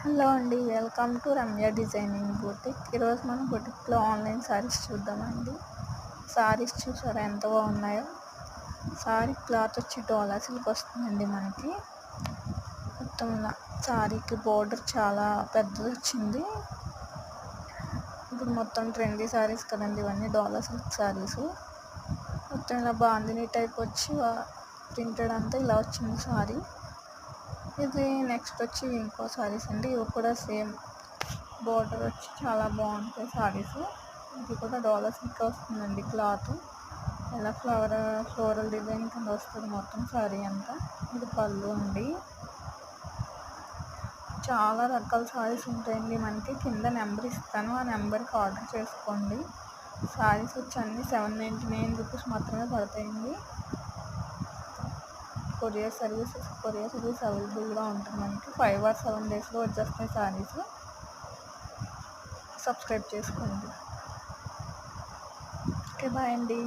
Hello అండి, welcome to Ramya designing boutique. ఈరోజు మనం బూటిక్లో ఆన్లైన్ శారీస్ చూద్దామండి. శారీస్ చూసారా ఎంత బాగున్నాయో. శారీ క్లాత్ వచ్చి డోలా సిల్క్ వస్తుందండి మనకి. మొత్తం శారీకి బోర్డర్ చాలా పెద్దది వచ్చింది. ఇప్పుడు మొత్తం ట్రెండీ శారీస్ కదండి ఇవన్నీ, డోలా సిల్క్ శారీస్. మొత్తం ఇలా బాందిని టైప్ వచ్చి ప్రింటెడ్ అంతా ఇలా వచ్చింది శారీ. ఇది నెక్స్ట్ వచ్చి ఇంకో శారీస్ అండి. ఇవి కూడా సేమ్ బోర్డర్ వచ్చి చాలా బాగుంటాయి శారీస్. ఇది కూడా డోలా సిల్క్ వస్తుందండి క్లాత్. ఇలా ఫ్లోరల్ డిజైన్ కింద వస్తుంది మొత్తం శారీ అంతా. ఇది పళ్ళు అండి. చాలా రకాల శారీస్ ఉంటాయండి మనకి. కింద నెంబర్ ఇస్తాను, ఆ నెంబర్కి ఆర్డర్ చేసుకోండి. శారీస్ వచ్చి అన్ని 799 రూపీస్ మాత్రమే పడతాయండి. కొరియర్ సర్వీస్ అవైలబుల్గా ఉంటుంది మనకి. 5 or 7 డేస్లో వచ్చేస్తాయి శారీస్. సబ్స్క్రైబ్ చేసుకోండి. ఓకే, బాయ్ అండి.